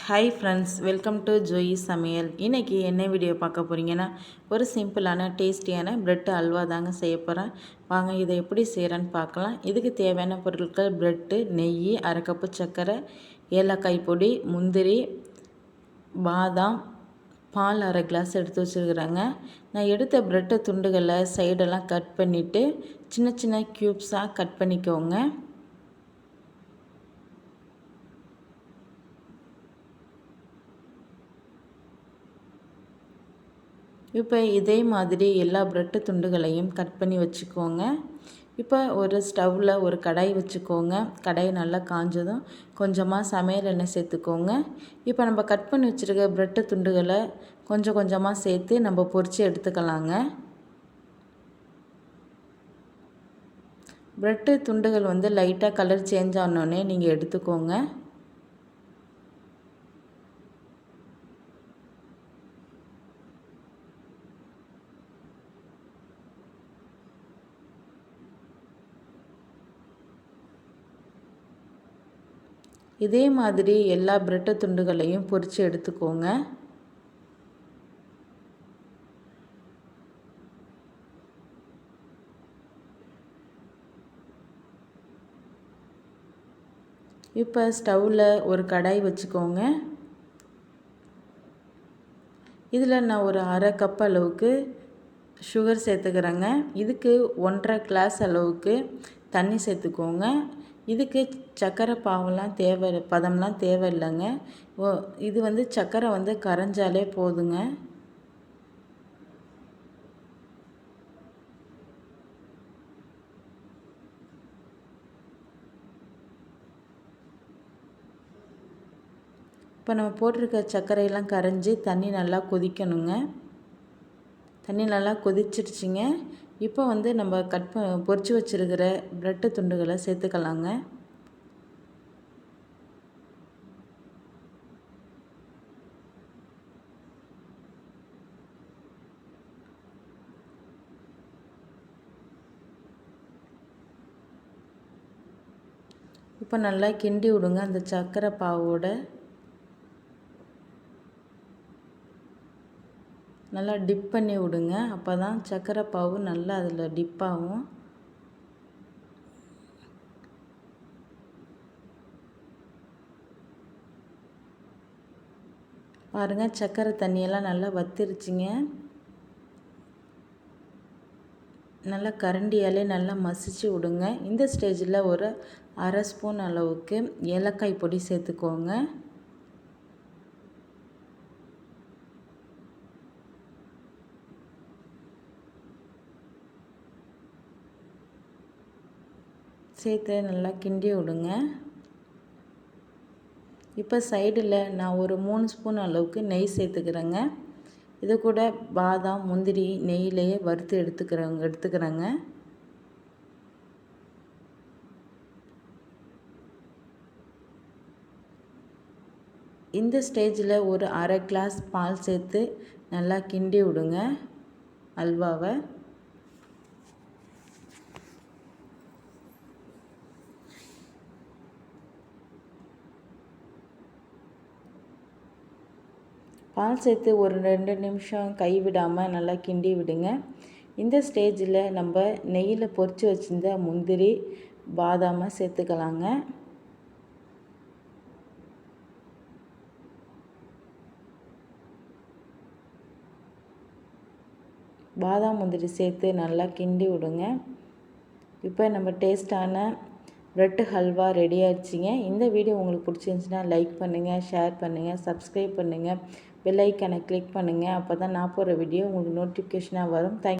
Hi friends, welcome to Joey சமையல். இன்றைக்கி என்ன வீடியோ பார்க்க போகிறீங்கன்னா, ஒரு சிம்பிளான டேஸ்டியான பிரெட் அல்வா தாங்க செய்ய போகிறேன். வாங்க இதை எப்படி செய்கிறேன்னு பார்க்கலாம். இதுக்கு தேவையான பொருட்கள் பிரெட்டு, நெய், அரை கப்பு சர்க்கரை, ஏலக்காய் பொடி, முந்திரி, பாதாம், பால் அரை கிளாஸ் எடுத்து வச்சுருக்குறேங்க. நான் எடுத்த பிரெட்டு துண்டுகளை சைடெல்லாம் கட் பண்ணிவிட்டு சின்ன சின்ன க்யூப்ஸாக கட் பண்ணிக்கோங்க. இப்போ இதே மாதிரி எல்லா பிரெட்டு துண்டுகளையும் கட் பண்ணி வச்சுக்கோங்க. இப்போ ஒரு ஸ்டவ்வில் ஒரு கடாய் வச்சுக்கோங்க. கடாய் நல்லா காஞ்சதும் கொஞ்சமாக சமையல் எண்ணெய் சேர்த்துக்கோங்க. இப்போ நம்ம கட் பண்ணி வச்சுருக்க பிரெட்டு துண்டுகளை கொஞ்சம் கொஞ்சமாக சேர்த்து நம்ம பொரித்து எடுத்துக்கலாங்க. பிரெட்டு துண்டுகள் லைட்டாக கலர் சேஞ்ச் ஆனோடனே நீங்கள் எடுத்துக்கோங்க. இதே மாதிரி எல்லா பிரெட்டு துண்டுகளையும் பொரித்து எடுத்துக்கோங்க. இப்போ ஸ்டவ்வில் ஒரு கடாய் வச்சுக்கோங்க. இதில் நான் ஒரு அரை கப் அளவுக்கு சுகர் சேர்த்துக்கிறேங்க. இதுக்கு 1.5 கிளாஸ் அளவுக்கு தண்ணி சேர்த்துக்கோங்க. இதுக்கு சர்க்கரை பாவெல்லாம் பதம்லாம் தேவையில்லைங்க. இது சர்க்கரை கரைஞ்சாலே போதுங்க. இப்போ நம்ம போட்டிருக்க சர்க்கரையெல்லாம் கரைஞ்சி தண்ணி நல்லா கொதிக்கணுங்க. தண்ணி நல்லா கொதிச்சிருச்சுங்க. இப்போ நம்ம பொரிச்சு வச்சுருக்கிற பிரெட்டு துண்டுகளை சேர்த்துக்கலாங்க. இப்போ நல்லா கிண்டி விடுங்க. அந்த சர்க்கரை பாவோட நல்லா டிப் பண்ணி விடுங்க. அப்போ தான் சர்க்கரை பாவு நல்லா அதில் டிப் ஆகும். பாருங்கள், சர்க்கரை தண்ணியெல்லாம் நல்லா வத்திருச்சுங்க. நல்லா கரண்டியாலே நல்லா மசிச்சு விடுங்க. இந்த ஸ்டேஜில் ஒரு அரை ஸ்பூன் அளவுக்கு ஏலக்காய் பொடி சேர்த்துக்கோங்க. சேர்த்து நல்லா கிண்டி விடுங்க. இப்போ சைடில் நான் ஒரு 3 ஸ்பூன் அளவுக்கு நெய் சேர்த்துக்கிறேங்க. இது கூட பாதாம், முந்திரி நெய்யிலேயே வறுத்து எடுத்துக்கிறேங்க. இந்த ஸ்டேஜில் ஒரு அரை கிளாஸ் பால் சேர்த்து நல்லா கிண்டி விடுங்க அல்வாவை. பால் சேர்த்து ஒரு 2 நிமிஷம் கைவிடாமல் நல்லா கிண்டி விடுங்க. இந்த ஸ்டேஜில் நம்ம நெய்யில் பொரித்து வச்சுருந்த முந்திரி, பாதாமை சேர்த்துக்கலாங்க. பாதாம் முந்திரி சேர்த்து நல்லா கிண்டி விடுங்க. இப்போ நம்ம டேஸ்டான பிரெட் ஹல்வா ரெடி ஆகிடுச்சிங்க. இந்த வீடியோ உங்களுக்கு பிடிச்சிருந்துச்சுன்னா லைக் பண்ணுங்கள், ஷேர் பண்ணுங்கள், சப்ஸ்கிரைப் பண்ணுங்கள், பெல் ஐக்கானை கிளிக் பண்ணுங்கள். அப்போ தான் நான் போடுற வீடியோ உங்களுக்கு நோட்டிஃபிகேஷனாக வரும்.